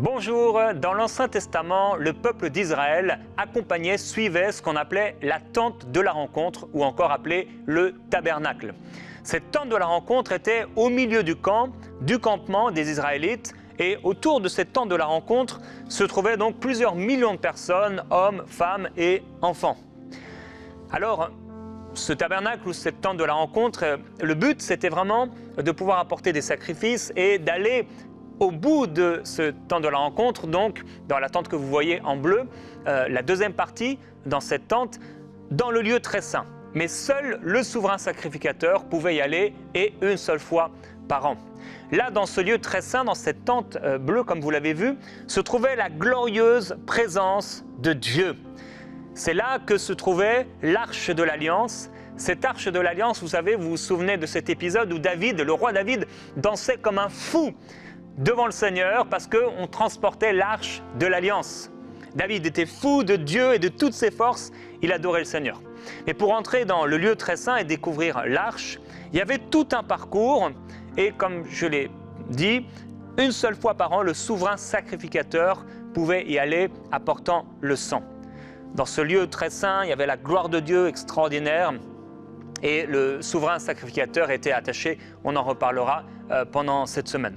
Bonjour, dans l'Ancien Testament, le peuple d'Israël suivait ce qu'on appelait la tente de la rencontre ou encore appelée le tabernacle. Cette tente de la rencontre était au milieu du campement des Israélites et autour de cette tente de la rencontre se trouvaient donc plusieurs millions de personnes, hommes, femmes et enfants. Alors, ce tabernacle ou cette tente de la rencontre, le but c'était vraiment de pouvoir apporter des sacrifices et d'aller au bout de ce temps de la rencontre, donc dans la tente que vous voyez en bleu, la deuxième partie dans cette tente, dans le lieu très saint. Mais seul le souverain sacrificateur pouvait y aller et une seule fois par an. Là, dans ce lieu très saint, dans cette tente bleue, comme vous l'avez vu, se trouvait la glorieuse présence de Dieu. C'est là que se trouvait l'arche de l'Alliance. Cette arche de l'Alliance, vous savez, vous vous souvenez de cet épisode où David, le roi David, dansait comme un fou devant le Seigneur parce qu'on transportait l'arche de l'Alliance. David était fou de Dieu et de toutes ses forces, il adorait le Seigneur. Mais pour entrer dans le lieu très saint et découvrir l'arche, il y avait tout un parcours et comme je l'ai dit, une seule fois par an, le souverain sacrificateur pouvait y aller apportant le sang. Dans ce lieu très saint, il y avait la gloire de Dieu extraordinaire et le souverain sacrificateur était attaché, on en reparlera pendant cette semaine.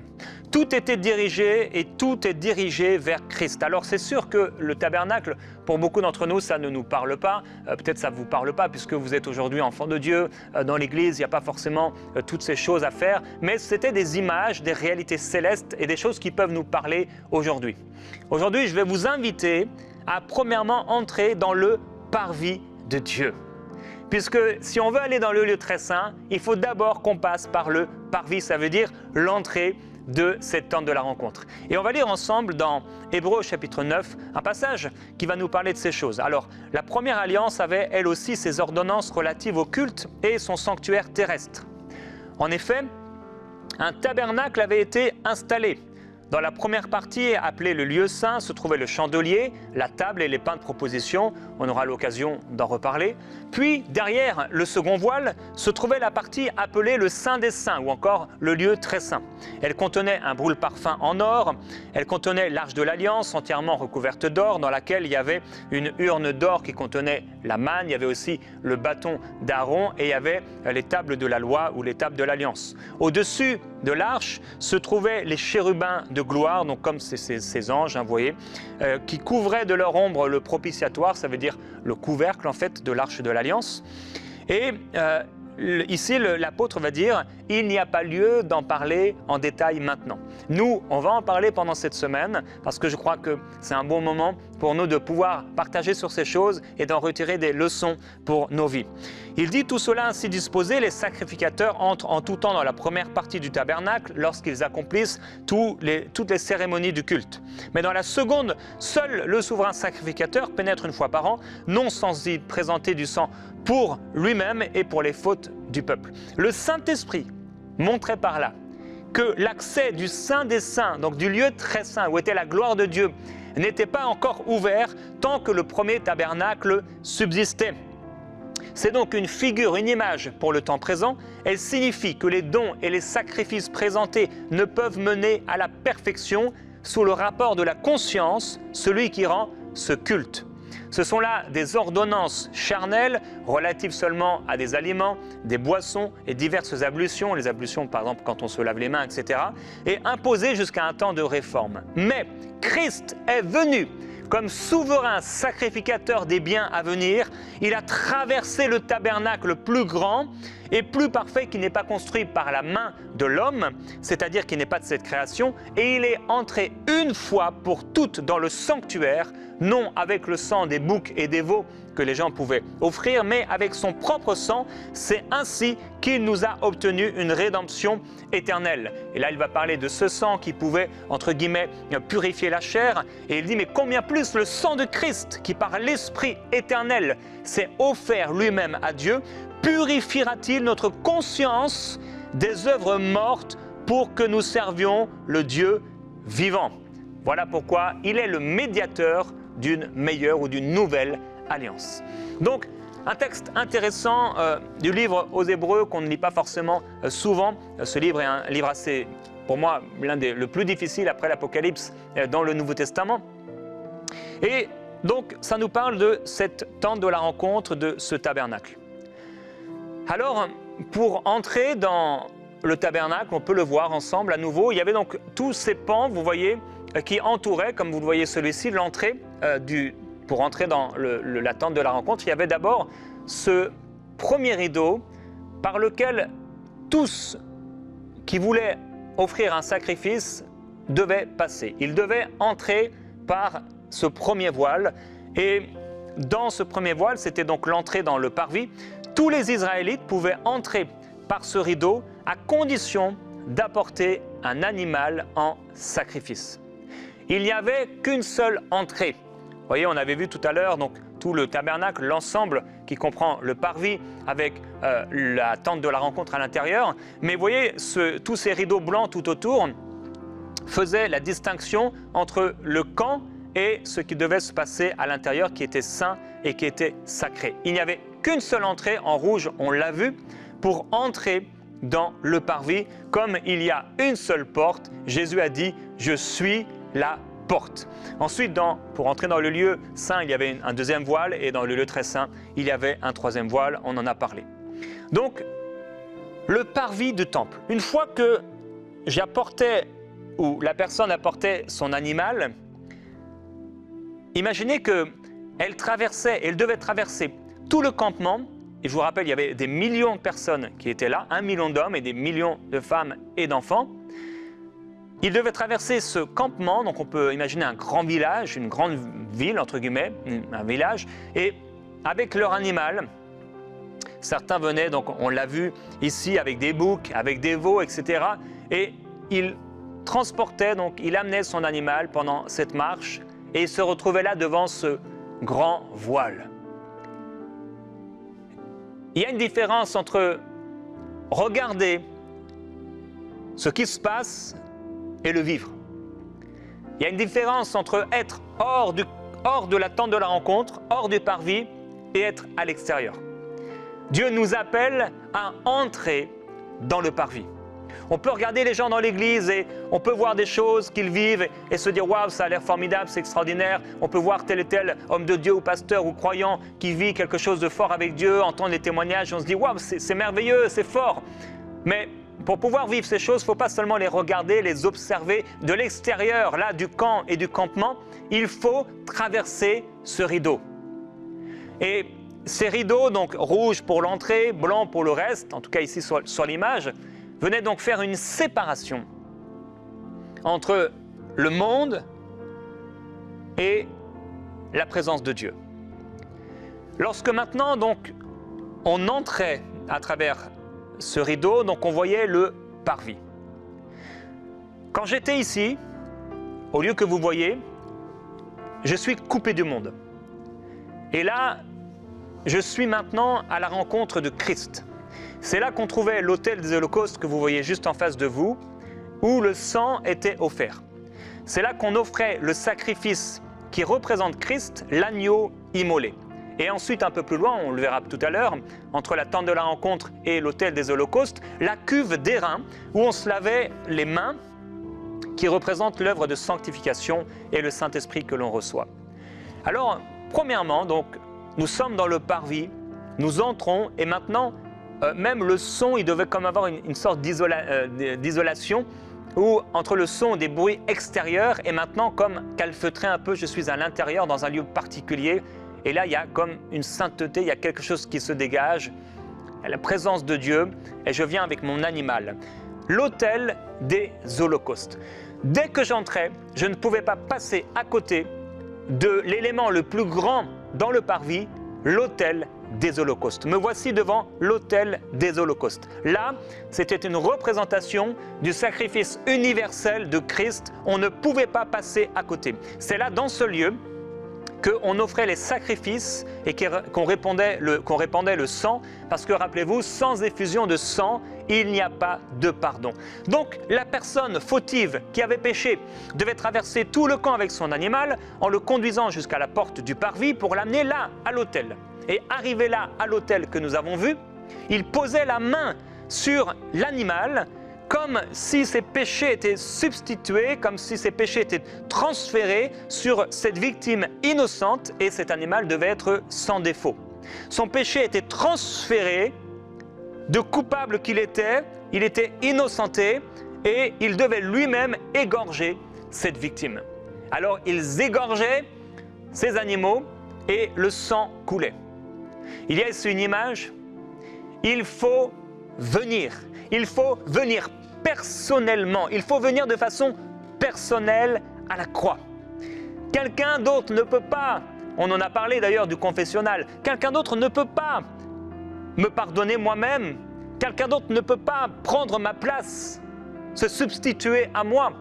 Tout était dirigé et tout est dirigé vers Christ. Alors c'est sûr que le tabernacle, pour beaucoup d'entre nous, ça ne nous parle pas. Peut-être ça ne vous parle pas puisque vous êtes aujourd'hui enfant de Dieu. Dans l'église, il n'y a pas forcément toutes ces choses à faire. Mais c'était des images, des réalités célestes et des choses qui peuvent nous parler aujourd'hui. Aujourd'hui, je vais vous inviter à premièrement entrer dans le parvis de Dieu. Puisque si on veut aller dans le lieu très saint, il faut d'abord qu'on passe par le parvis, ça veut dire l'entrée de cette tente de la rencontre. Et on va lire ensemble dans Hébreux chapitre 9, un passage qui va nous parler de ces choses. Alors, la première alliance avait elle aussi ses ordonnances relatives au culte et son sanctuaire terrestre. En effet, un tabernacle avait été installé. Dans la première partie, appelée le lieu saint, se trouvait le chandelier, la table et les pains de proposition. On aura l'occasion d'en reparler. Puis, derrière le second voile, se trouvait la partie appelée le Saint des Saints, ou encore le lieu très saint. Elle contenait un brûle-parfum en or. Elle contenait l'arche de l'Alliance, entièrement recouverte d'or, dans laquelle il y avait une urne d'or qui contenait la manne. Il y avait aussi le bâton d'Aaron et il y avait les tables de la loi ou les tables de l'Alliance. Au-dessus de l'arche se trouvaient les chérubins de gloire, donc comme ces anges, vous voyez, qui couvraient de leur ombre le propitiatoire, ça veut dire le couvercle en fait de l'arche de l'Alliance. Et ici, l'apôtre va dire « il n'y a pas lieu d'en parler en détail maintenant ». Nous, on va en parler pendant cette semaine parce que je crois que c'est un bon moment pour nous de pouvoir partager sur ces choses et d'en retirer des leçons pour nos vies. Il dit tout cela ainsi disposé, les sacrificateurs entrent en tout temps dans la première partie du tabernacle lorsqu'ils accomplissent toutes les cérémonies du culte. Mais dans la seconde, seul le souverain sacrificateur pénètre une fois par an, non sans y présenter du sang pour lui-même et pour les fautes du peuple. Le Saint-Esprit montrait par là que l'accès du Saint des Saints, donc du lieu très saint où était la gloire de Dieu, n'était pas encore ouvert tant que le premier tabernacle subsistait. C'est donc une figure, une image pour le temps présent. Elle signifie que les dons et les sacrifices présentés ne peuvent mener à la perfection sous le rapport de la conscience, celui qui rend ce culte. Ce sont là des ordonnances charnelles relatives seulement à des aliments, des boissons et diverses ablutions, les ablutions par exemple quand on se lave les mains, etc., et imposées jusqu'à un temps de réforme. Mais Christ est venu comme souverain sacrificateur des biens à venir. Il a traversé le tabernacle plus grand et plus parfait qui n'est pas construit par la main de l'homme, c'est-à-dire qui n'est pas de cette création, et il est entré une fois pour toutes dans le sanctuaire, non avec le sang des boucs et des veaux que les gens pouvaient offrir, mais avec son propre sang. C'est ainsi qu'il nous a obtenu une rédemption éternelle. Et là, il va parler de ce sang qui pouvait, entre guillemets, purifier la chair. Et il dit, mais combien plus le sang de Christ, qui par l'Esprit éternel s'est offert lui-même à Dieu, purifiera-t-il notre conscience des œuvres mortes pour que nous servions le Dieu vivant. Voilà pourquoi il est le médiateur d'une meilleure ou d'une nouvelle alliance. Donc, un texte intéressant du livre aux Hébreux qu'on ne lit pas forcément souvent. Ce livre est un livre assez pour moi le plus difficile après l'Apocalypse dans le Nouveau Testament. Et donc ça nous parle de cette tente de la rencontre, de ce tabernacle. Alors pour entrer dans le tabernacle, on peut le voir ensemble à nouveau, il y avait donc tous ces pans, vous voyez, qui entouraient, comme vous le voyez celui-ci, l'entrée pour entrer dans la tente de la rencontre. Il y avait d'abord ce premier rideau par lequel tous qui voulaient offrir un sacrifice devaient passer. Ils devaient entrer par ce premier voile. Et dans ce premier voile, c'était donc l'entrée dans le parvis. Tous les Israélites pouvaient entrer par ce rideau à condition d'apporter un animal en sacrifice. Il n'y avait qu'une seule entrée. Vous voyez, on avait vu tout à l'heure donc tout le tabernacle, l'ensemble qui comprend le parvis avec la tente de la rencontre à l'intérieur. Mais vous voyez, tous ces rideaux blancs tout autour faisaient la distinction entre le camp et ce qui devait se passer à l'intérieur qui était saint et qui était sacré. Il n'y avait qu'une seule entrée en rouge, on l'a vu, pour entrer dans le parvis. Comme il y a une seule porte, Jésus a dit « Je suis la porte ». Ensuite, pour entrer dans le lieu saint, il y avait un deuxième voile et dans le lieu très saint, il y avait un troisième voile, on en a parlé. Donc, le parvis du temple. Une fois que j'apportais, ou la personne apportait son animal, imaginez qu'elle devait traverser tout le campement. Et je vous rappelle, il y avait des millions de personnes qui étaient là, 1 million d'hommes et des millions de femmes et d'enfants. Ils devaient traverser ce campement, donc on peut imaginer un grand village, une grande ville, entre guillemets, un village, et avec leur animal. Certains venaient, donc on l'a vu ici, avec des boucs, avec des veaux, etc. Et ils transportaient, donc il amenait son animal pendant cette marche, et il se retrouvait là devant ce grand voile. Il y a une différence entre regarder ce qui se passe et le vivre. Il y a une différence entre être hors de la tente de la rencontre, hors du parvis, et être à l'extérieur. Dieu nous appelle à entrer dans le parvis. On peut regarder les gens dans l'église et on peut voir des choses qu'ils vivent et se dire « Waouh, ça a l'air formidable, c'est extraordinaire ». On peut voir tel et tel homme de Dieu ou pasteur ou croyant qui vit quelque chose de fort avec Dieu, entendre les témoignages, on se dit « Waouh, c'est merveilleux, c'est fort ». Mais pour pouvoir vivre ces choses, il ne faut pas seulement les regarder, les observer de l'extérieur, là, du camp et du campement. Il faut traverser ce rideau. Et ces rideaux, donc rouge pour l'entrée, blanc pour le reste, en tout cas ici sur l'image, venaient donc faire une séparation entre le monde et la présence de Dieu. Lorsque maintenant, donc, on entrait à travers ce rideau, donc on voyait le parvis. Quand j'étais ici, au lieu que vous voyez, je suis coupé du monde. Et là, je suis maintenant à la rencontre de Christ. C'est là qu'on trouvait l'autel des holocaustes que vous voyez juste en face de vous, où le sang était offert. C'est là qu'on offrait le sacrifice qui représente Christ, l'agneau immolé. Et ensuite, un peu plus loin, on le verra tout à l'heure, entre la tente de la rencontre et l'autel des holocaustes, la cuve d'airain, où on se lavait les mains, qui représente l'œuvre de sanctification et le Saint-Esprit que l'on reçoit. Alors, premièrement, donc, nous sommes dans le parvis, nous entrons, et maintenant, même le son, il devait comme avoir une sorte d'isolation, où entre le son des bruits extérieurs, et maintenant, comme calfeutré un peu, je suis à l'intérieur, dans un lieu particulier, et là, il y a comme une sainteté, il y a quelque chose qui se dégage, la présence de Dieu, et je viens avec mon animal. L'autel des holocaustes. Dès que j'entrais, je ne pouvais pas passer à côté de l'élément le plus grand dans le parvis, l'autel des holocaustes. Me voici devant l'autel des holocaustes. Là, c'était une représentation du sacrifice universel de Christ. On ne pouvait pas passer à côté. C'est là, dans ce lieu, qu'on offrait les sacrifices et qu'on répandait le sang, parce que rappelez-vous, sans effusion de sang, il n'y a pas de pardon. Donc la personne fautive qui avait péché devait traverser tout le camp avec son animal en le conduisant jusqu'à la porte du parvis pour l'amener là, à l'autel. Et arrivé là, à l'autel que nous avons vu, il posait la main sur l'animal comme si ses péchés étaient substitués, comme si ses péchés étaient transférés sur cette victime innocente et cet animal devait être sans défaut. Son péché était transféré de coupable qu'il était, il était innocenté et il devait lui-même égorger cette victime. Alors ils égorgeaient ces animaux et le sang coulait. Il y a ici une image, il faut venir personnellement, il faut venir de façon personnelle à la croix. Quelqu'un d'autre ne peut pas, on en a parlé d'ailleurs du confessionnal, quelqu'un d'autre ne peut pas me pardonner moi-même, quelqu'un d'autre ne peut pas prendre ma place, se substituer à moi.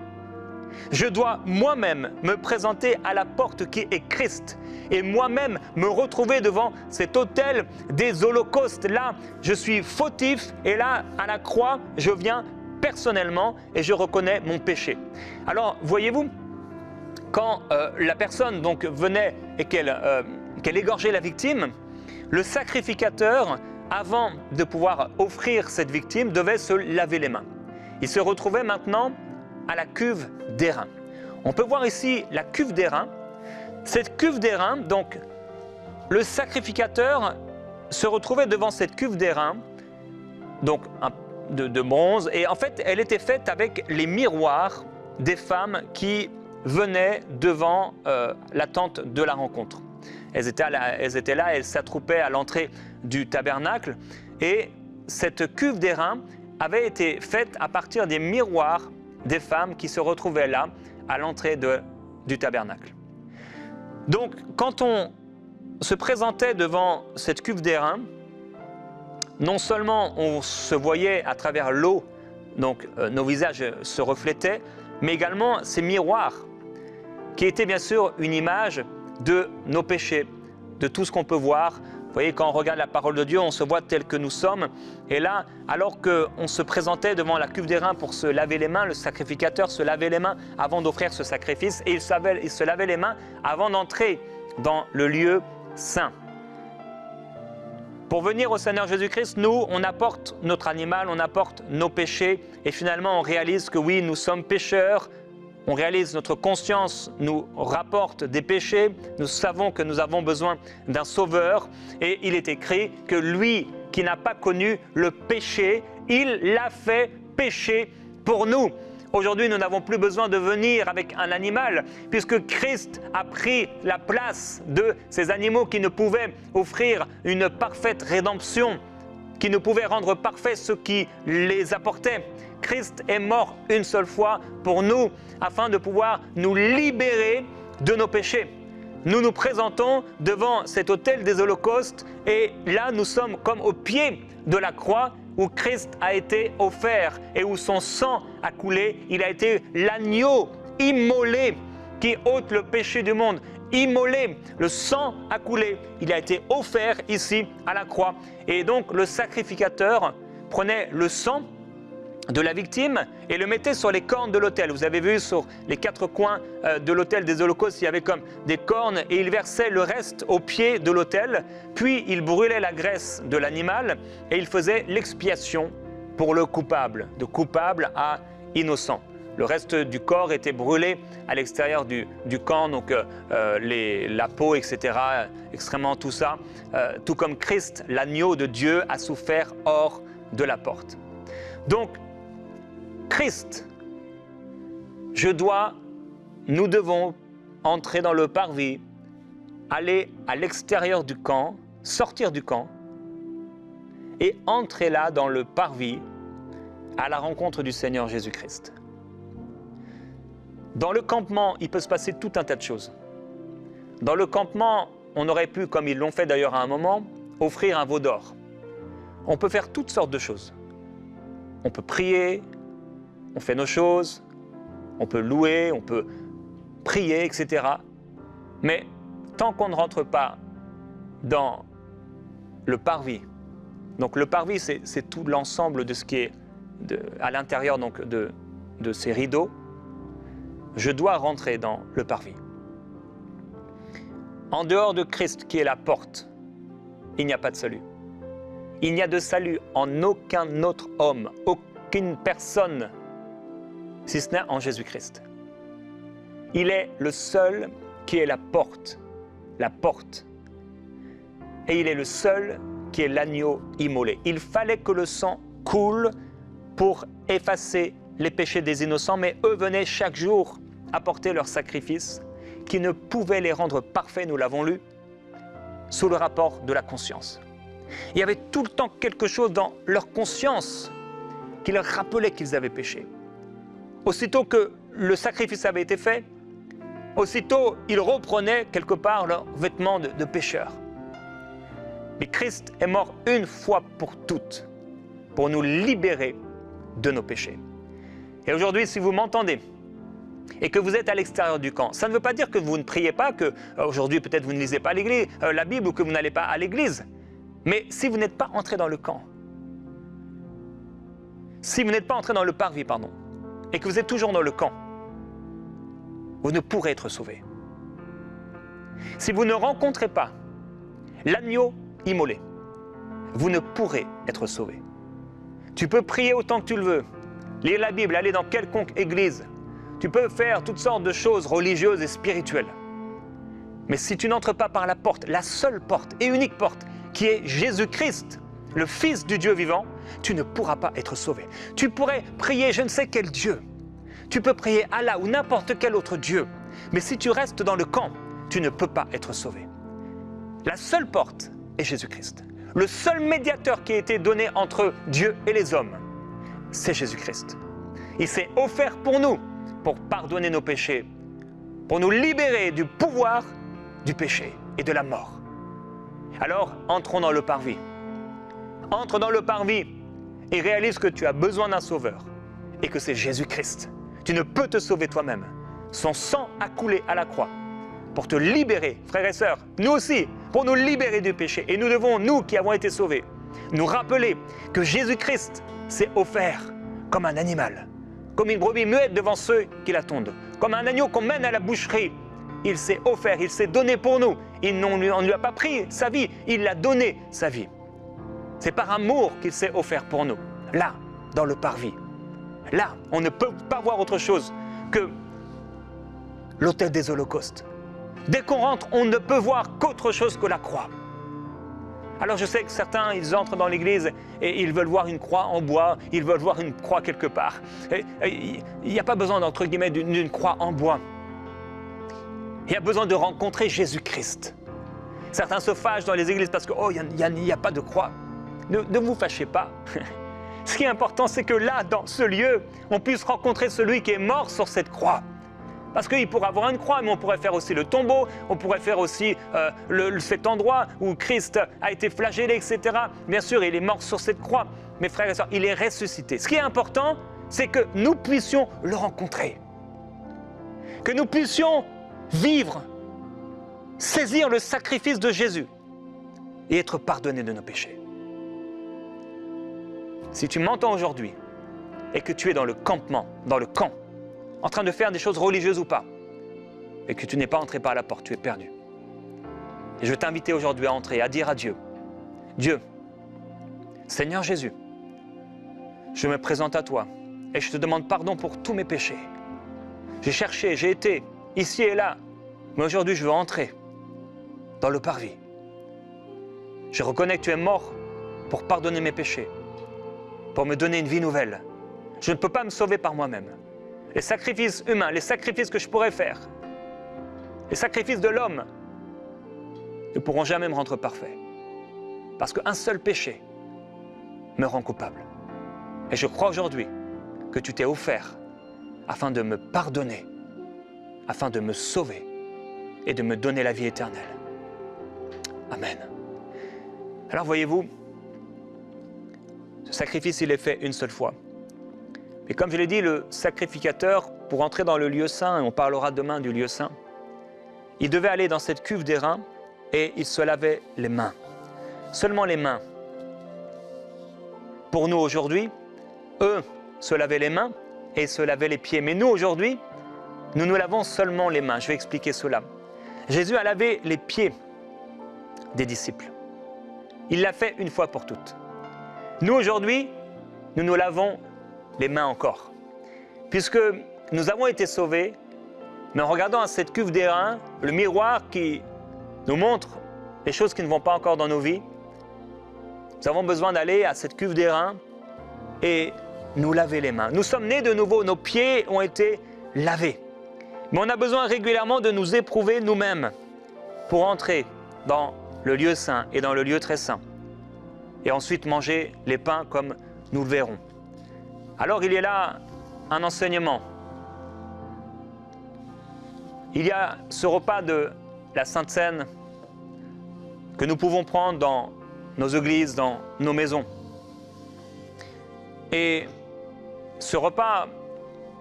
Je dois moi-même me présenter à la porte qui est Christ et moi-même me retrouver devant cet autel des holocaustes. Là, je suis fautif et là, à la croix, je viens personnellement et je reconnais mon péché. Alors, voyez-vous, quand la personne donc venait et qu'elle égorgeait la victime, le sacrificateur, avant de pouvoir offrir cette victime, devait se laver les mains. Il se retrouvait maintenant à la cuve d'airain. On peut voir ici la cuve d'airain. Cette cuve d'airain, donc, le sacrificateur se retrouvait devant cette cuve d'airain, donc de bronze, et en fait, elle était faite avec les miroirs des femmes qui venaient devant la tente de la rencontre. Elles étaient là, elles s'attroupaient à l'entrée du tabernacle, et cette cuve d'airain avait été faite à partir des miroirs des femmes qui se retrouvaient là, à l'entrée du tabernacle. Donc, quand on se présentait devant cette cuve d'airain, non seulement on se voyait à travers l'eau, donc nos visages se reflétaient, mais également ces miroirs, qui étaient bien sûr une image de nos péchés, de tout ce qu'on peut voir. Vous voyez, quand on regarde la parole de Dieu, on se voit tel que nous sommes. Et là, alors qu'on se présentait devant la cuve d'airain pour se laver les mains, le sacrificateur se lavait les mains avant d'offrir ce sacrifice et il se lavait les mains avant d'entrer dans le lieu saint. Pour venir au Seigneur Jésus-Christ, nous, on apporte notre animal, on apporte nos péchés et finalement on réalise que oui, nous sommes pécheurs. On réalise, notre conscience nous rapporte des péchés, nous savons que nous avons besoin d'un sauveur et il est écrit que lui qui n'a pas connu le péché, il l'a fait pécher pour nous. Aujourd'hui, nous n'avons plus besoin de venir avec un animal puisque Christ a pris la place de ces animaux qui ne pouvaient offrir une parfaite rédemption, qui ne pouvaient rendre parfaits ceux qui les apportaient. Christ est mort une seule fois pour nous afin de pouvoir nous libérer de nos péchés. Nous nous présentons devant cet autel des holocaustes et là nous sommes comme au pied de la croix où Christ a été offert et où son sang a coulé. Il a été l'agneau immolé qui ôte le péché du monde. Immolé, le sang a coulé. Il a été offert ici à la croix. Et donc le sacrificateur prenait le sang de la victime et le mettait sur les cornes de l'autel. Vous avez vu sur les 4 coins de l'autel des holocaustes, il y avait comme des cornes et il versait le reste au pied de l'autel. Puis il brûlait la graisse de l'animal et il faisait l'expiation pour le coupable, de coupable à innocent. Le reste du corps était brûlé à l'extérieur du camp, donc la peau, etc., extrêmement tout ça. Tout comme Christ, l'agneau de Dieu, a souffert hors de la porte. Donc, Christ, nous devons entrer dans le parvis, aller à l'extérieur du camp, sortir du camp et entrer là dans le parvis à la rencontre du Seigneur Jésus-Christ. Dans le campement, il peut se passer tout un tas de choses. Dans le campement, on aurait pu, comme ils l'ont fait d'ailleurs à un moment, offrir un veau d'or. On peut faire toutes sortes de choses. On peut prier, on fait nos choses, on peut louer, on peut prier, etc. Mais tant qu'on ne rentre pas dans le parvis, donc le parvis c'est tout l'ensemble de ce qui est à l'intérieur donc de ces rideaux, je dois rentrer dans le parvis. En dehors de Christ qui est la porte, il n'y a pas de salut. Il n'y a de salut en aucun autre homme, aucune personne, si ce n'est en Jésus-Christ. Il est le seul qui est la porte. Et il est le seul qui est l'agneau immolé. Il fallait que le sang coule pour effacer les péchés des innocents, mais eux venaient chaque jour apporter leur sacrifice, qui ne pouvait les rendre parfaits, nous l'avons lu, sous le rapport de la conscience. Il y avait tout le temps quelque chose dans leur conscience qui leur rappelait qu'ils avaient péché. Aussitôt que le sacrifice avait été fait, aussitôt ils reprenaient quelque part leurs vêtements de pécheurs. Mais Christ est mort une fois pour toutes, pour nous libérer de nos péchés. Et aujourd'hui, si vous m'entendez, et que vous êtes à l'extérieur du camp, ça ne veut pas dire que vous ne priez pas, que aujourd'hui peut-être vous ne lisez pas la Bible ou que vous n'allez pas à l'église. Mais si vous n'êtes pas entré dans le camp, si vous n'êtes pas entré dans le parvis, et que vous êtes toujours dans le camp, vous ne pourrez être sauvé. Si vous ne rencontrez pas l'agneau immolé, vous ne pourrez être sauvé. Tu peux prier autant que tu le veux, lire la Bible, aller dans quelconque église. Tu peux faire toutes sortes de choses religieuses et spirituelles. Mais si tu n'entres pas par la porte, la seule porte et unique porte, qui est Jésus-Christ, le Fils du Dieu vivant, tu ne pourras pas être sauvé. Tu pourrais prier je ne sais quel Dieu. Tu peux prier Allah ou n'importe quel autre Dieu. Mais si tu restes dans le camp, tu ne peux pas être sauvé. La seule porte est Jésus-Christ. Le seul médiateur qui a été donné entre Dieu et les hommes, c'est Jésus-Christ. Il s'est offert pour nous, pour pardonner nos péchés, pour nous libérer du pouvoir du péché et de la mort. Alors, entrons dans le parvis. Entre dans le parvis et réalise que tu as besoin d'un sauveur et que c'est Jésus-Christ. Tu ne peux te sauver toi-même. Son sang a coulé à la croix pour te libérer, frères et sœurs, nous aussi, pour nous libérer du péché. Et nous devons, nous qui avons été sauvés, nous rappeler que Jésus-Christ s'est offert comme un animal, comme une brebis muette devant ceux qui l'attendent, comme un agneau qu'on mène à la boucherie. Il s'est offert, il s'est donné pour nous. On ne lui a pas pris sa vie, il a donné sa vie. C'est par amour qu'il s'est offert pour nous, là, dans le parvis. Là, on ne peut pas voir autre chose que l'autel des holocaustes. Dès qu'on rentre, on ne peut voir qu'autre chose que la croix. Alors je sais que certains, ils entrent dans l'église et ils veulent voir une croix en bois, ils veulent voir une croix quelque part. Il n'y a pas besoin, entre guillemets, d'une croix en bois. Il y a besoin de rencontrer Jésus-Christ. Certains se fâchent dans les églises parce que, il n'y a pas de croix. Ne vous fâchez pas. Ce qui est important, c'est que là, dans ce lieu, on puisse rencontrer celui qui est mort sur cette croix. Parce qu'il pourrait avoir une croix, mais on pourrait faire aussi le tombeau, on pourrait faire aussi cet endroit où Christ a été flagellé, etc. Bien sûr, il est mort sur cette croix. Mes frères et sœurs, il est ressuscité. Ce qui est important, c'est que nous puissions le rencontrer. Que nous puissions vivre, saisir le sacrifice de Jésus et être pardonnés de nos péchés. Si tu m'entends aujourd'hui et que tu es dans le campement, dans le camp, en train de faire des choses religieuses ou pas, et que tu n'es pas entré par la porte, tu es perdu. Et je veux t'inviter aujourd'hui à entrer, à dire à Dieu, Dieu, Seigneur Jésus, je me présente à toi et je te demande pardon pour tous mes péchés. J'ai cherché, j'ai été ici et là, mais aujourd'hui je veux entrer dans le parvis. Je reconnais que tu es mort pour pardonner mes péchés, pour me donner une vie nouvelle. Je ne peux pas me sauver par moi-même. Les sacrifices humains, les sacrifices que je pourrais faire, les sacrifices de l'homme ne pourront jamais me rendre parfait. Parce qu'un seul péché me rend coupable. Et je crois aujourd'hui que tu t'es offert afin de me pardonner, afin de me sauver et de me donner la vie éternelle. Amen. Alors voyez-vous, ce sacrifice, il est fait une seule fois. Mais comme je l'ai dit, le sacrificateur, pour entrer dans le lieu saint, et on parlera demain du lieu saint, il devait aller dans cette cuve d'airain et il se lavait les mains. Seulement les mains. Pour nous aujourd'hui, eux se lavaient les mains et se lavaient les pieds. Mais nous aujourd'hui, nous nous lavons seulement les mains. Je vais expliquer cela. Jésus a lavé les pieds des disciples. Il l'a fait une fois pour toutes. Nous aujourd'hui, nous nous lavons les mains encore. Puisque nous avons été sauvés, mais en regardant à cette cuve d'airain, le miroir qui nous montre les choses qui ne vont pas encore dans nos vies, nous avons besoin d'aller à cette cuve d'airain et nous laver les mains. Nous sommes nés de nouveau, nos pieds ont été lavés. Mais on a besoin régulièrement de nous éprouver nous-mêmes pour entrer dans le lieu saint et dans le lieu très saint. Et ensuite manger les pains comme nous le verrons. Alors il y a là un enseignement. Il y a ce repas de la Sainte Seine que nous pouvons prendre dans nos églises, dans nos maisons. Et ce repas,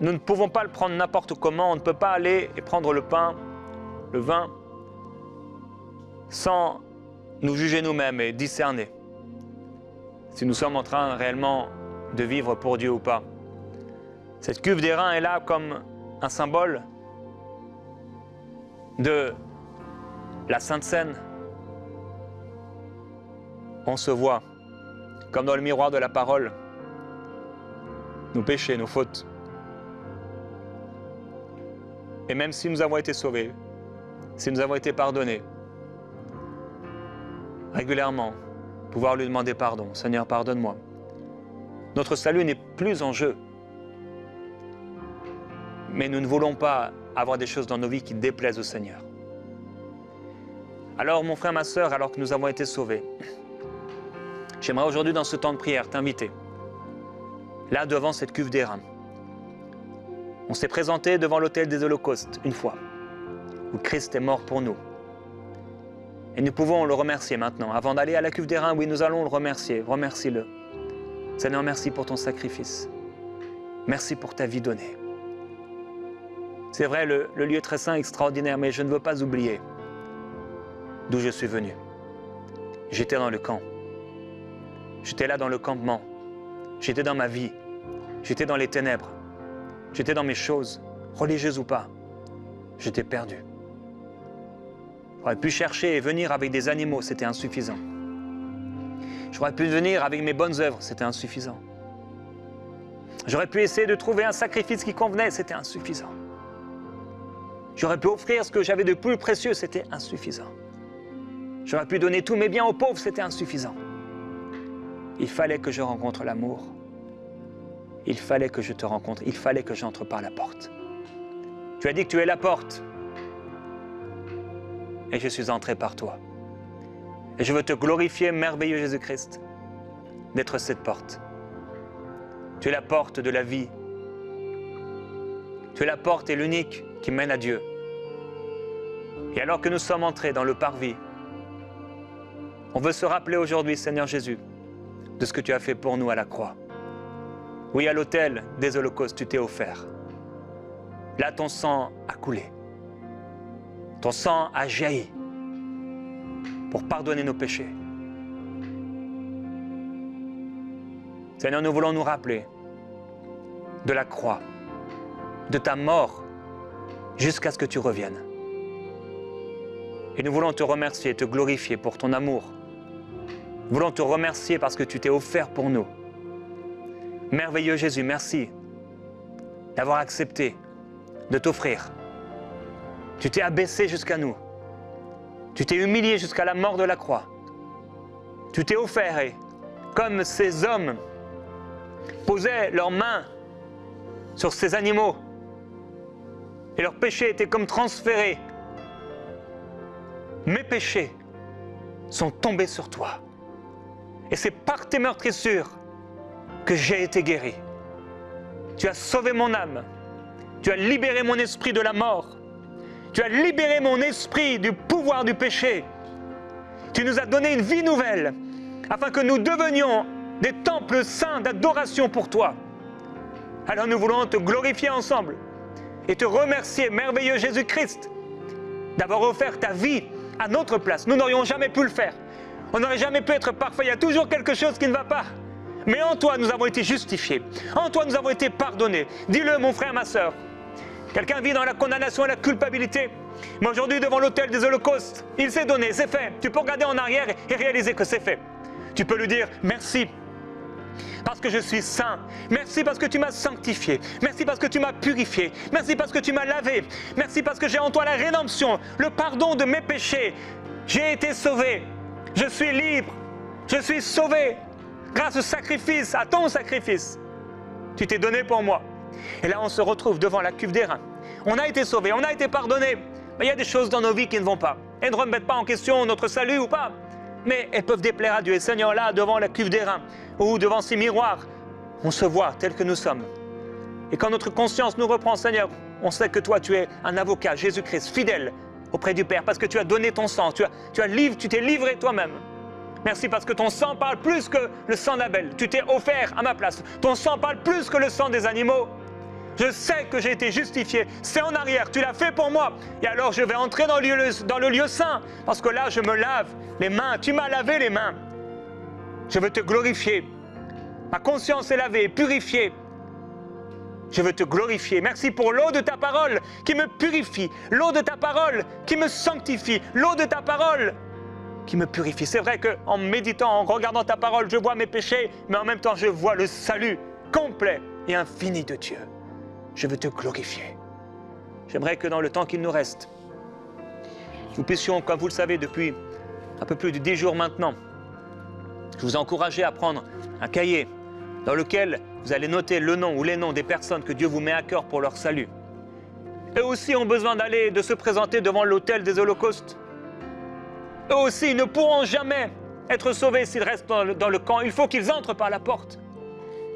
nous ne pouvons pas le prendre n'importe comment. On ne peut pas aller et prendre le pain, le vin, sans nous juger nous-mêmes et discerner si nous sommes en train réellement de vivre pour Dieu ou pas. Cette cuve d'airain est là comme un symbole de la Sainte Seine. On se voit, comme dans le miroir de la parole, nos péchés, nos fautes. Et même si nous avons été sauvés, si nous avons été pardonnés, régulièrement, pouvoir lui demander pardon. Seigneur, pardonne-moi. Notre salut n'est plus en jeu. Mais nous ne voulons pas avoir des choses dans nos vies qui déplaisent au Seigneur. Alors, mon frère, ma sœur, alors que nous avons été sauvés, j'aimerais aujourd'hui, dans ce temps de prière, t'inviter, là, devant cette cuve d'airain. On s'est présenté devant l'autel des holocaustes, une fois, où Christ est mort pour nous. Et nous pouvons le remercier maintenant. Avant d'aller à la cuve d'airain, oui, nous allons le remercier. Remercie-le. Seigneur, merci pour ton sacrifice. Merci pour ta vie donnée. C'est vrai, le lieu est très saint, extraordinaire, mais je ne veux pas oublier d'où je suis venu. J'étais dans le camp. J'étais là dans le campement. J'étais dans ma vie. J'étais dans les ténèbres. J'étais dans mes choses, religieuses ou pas. J'étais perdu. J'aurais pu chercher et venir avec des animaux, c'était insuffisant. J'aurais pu venir avec mes bonnes œuvres, c'était insuffisant. J'aurais pu essayer de trouver un sacrifice qui convenait, c'était insuffisant. J'aurais pu offrir ce que j'avais de plus précieux, c'était insuffisant. J'aurais pu donner tous mes biens aux pauvres, c'était insuffisant. Il fallait que je rencontre l'amour. Il fallait que je te rencontre, il fallait que j'entre par la porte. Tu as dit que tu es la porte. Et je suis entré par toi. Et je veux te glorifier, merveilleux Jésus-Christ, d'être cette porte. Tu es la porte de la vie. Tu es la porte et l'unique qui mène à Dieu. Et alors que nous sommes entrés dans le parvis, on veut se rappeler aujourd'hui, Seigneur Jésus, de ce que tu as fait pour nous à la croix. Oui, à l'autel des holocaustes, tu t'es offert. Là, ton sang a coulé. Ton sang a jailli pour pardonner nos péchés. Seigneur, nous voulons nous rappeler de la croix, de ta mort, jusqu'à ce que tu reviennes. Et nous voulons te remercier, te glorifier pour ton amour. Nous voulons te remercier parce que tu t'es offert pour nous. Merveilleux Jésus, merci d'avoir accepté de t'offrir. Tu t'es abaissé jusqu'à nous. Tu t'es humilié jusqu'à la mort de la croix. Tu t'es offert et comme ces hommes posaient leurs mains sur ces animaux et leurs péchés étaient comme transférés, mes péchés sont tombés sur toi. Et c'est par tes meurtrissures que j'ai été guéri. Tu as sauvé mon âme. Tu as libéré mon esprit de la mort. Tu as libéré mon esprit du pouvoir du péché. Tu nous as donné une vie nouvelle afin que nous devenions des temples saints d'adoration pour toi. Alors nous voulons te glorifier ensemble et te remercier, merveilleux Jésus-Christ, d'avoir offert ta vie à notre place. Nous n'aurions jamais pu le faire. On n'aurait jamais pu être parfait. Il y a toujours quelque chose qui ne va pas. Mais en toi, nous avons été justifiés. En toi, nous avons été pardonnés. Dis-le, mon frère, ma sœur. Quelqu'un vit dans la condamnation et la culpabilité. Mais aujourd'hui, devant l'autel des holocaustes, il s'est donné, c'est fait. Tu peux regarder en arrière et réaliser que c'est fait. Tu peux lui dire merci. parce que je suis saint. Merci parce que tu m'as sanctifié. Merci parce que tu m'as purifié. Merci parce que tu m'as lavé. Merci parce que j'ai en toi la rédemption, le pardon de mes péchés. J'ai été sauvé. Je suis libre. Je suis sauvé grâce au sacrifice, à ton sacrifice. Tu t'es donné pour moi. Et là, on se retrouve devant la cuve d'airain. On a été sauvé, on a été pardonné. Mais il y a des choses dans nos vies qui ne vont pas. Elles ne remettent pas en question notre salut ou pas. Mais elles peuvent déplaire à Dieu. Et Seigneur, là, devant la cuve d'airain ou devant ces miroirs, on se voit tel que nous sommes. Et quand notre conscience nous reprend, Seigneur, on sait que toi, tu es un avocat, Jésus-Christ, fidèle auprès du Père, parce que tu as donné ton sang, tu t'es livré toi-même. Merci parce que ton sang parle plus que le sang d'Abel. Tu t'es offert à ma place. Ton sang parle plus que le sang des animaux. Je sais que j'ai été justifié. C'est en arrière. Tu l'as fait pour moi. Et alors je vais entrer dans le lieu saint. Parce que là, je me lave les mains. Tu m'as lavé les mains. Je veux te glorifier. Ma conscience est lavée, purifiée. Je veux te glorifier. Merci pour l'eau de ta parole qui me purifie. L'eau de ta parole qui me sanctifie. L'eau de ta parole qui me purifie. C'est vrai qu'en méditant, en regardant ta parole, je vois mes péchés, mais en même temps, je vois le salut complet et infini de Dieu. Je veux te glorifier. J'aimerais que dans le temps qu'il nous reste, nous puissions, comme vous le savez, depuis un peu plus de 10 jours maintenant, je vous ai encouragé à prendre un cahier dans lequel vous allez noter le nom ou les noms des personnes que Dieu vous met à cœur pour leur salut. Eux aussi ont besoin de se présenter devant l'autel des holocaustes. Eux aussi, ils ne pourront jamais être sauvés s'ils restent dans le camp. Il faut qu'ils entrent par la porte.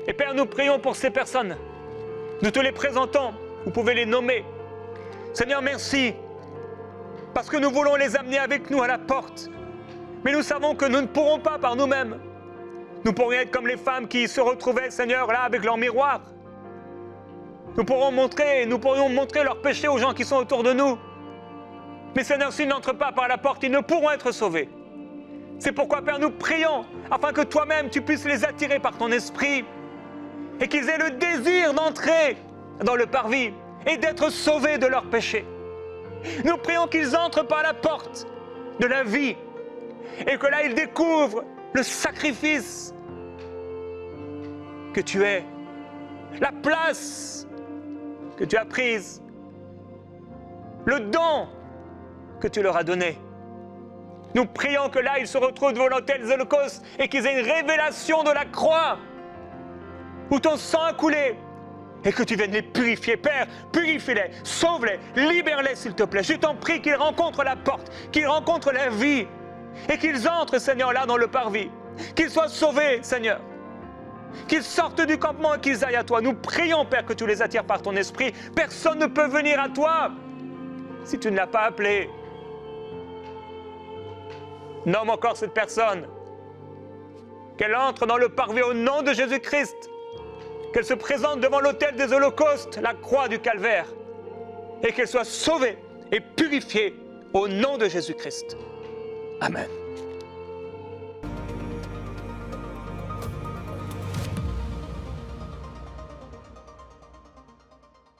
Et Père, nous prions pour ces personnes. Nous te les présentons. Vous pouvez les nommer. Seigneur, merci. Parce que nous voulons les amener avec nous à la porte. Mais nous savons que nous ne pourrons pas par nous-mêmes. Nous pourrions être comme les femmes qui se retrouvaient, Seigneur, là, avec leur miroir. Nous pourrions montrer leurs péchés aux gens qui sont autour de nous. Mais Seigneur, s'ils n'entrent pas par la porte, ils ne pourront être sauvés. C'est pourquoi, Père, nous prions afin que toi-même, tu puisses les attirer par ton esprit et qu'ils aient le désir d'entrer dans le parvis et d'être sauvés de leurs péchés. Nous prions qu'ils entrent par la porte de la vie et que là, ils découvrent le sacrifice que tu es, la place que tu as prise, le don que tu leur as donné. Nous prions que là, ils se retrouvent devant l'autel des holocaustes et qu'ils aient une révélation de la croix où ton sang a coulé et que tu viennes les purifier. Père, purifie-les, sauve-les, libère-les s'il te plaît. Je t'en prie qu'ils rencontrent la porte, qu'ils rencontrent la vie et qu'ils entrent, Seigneur, là dans le parvis. Qu'ils soient sauvés, Seigneur. Qu'ils sortent du campement et qu'ils aillent à toi. Nous prions, Père, que tu les attires par ton esprit. Personne ne peut venir à toi si tu ne l'as pas appelé. Nomme encore cette personne. Qu'elle entre dans le parvis au nom de Jésus-Christ. Qu'elle se présente devant l'autel des holocaustes, la croix du calvaire. Et qu'elle soit sauvée et purifiée au nom de Jésus-Christ. Amen.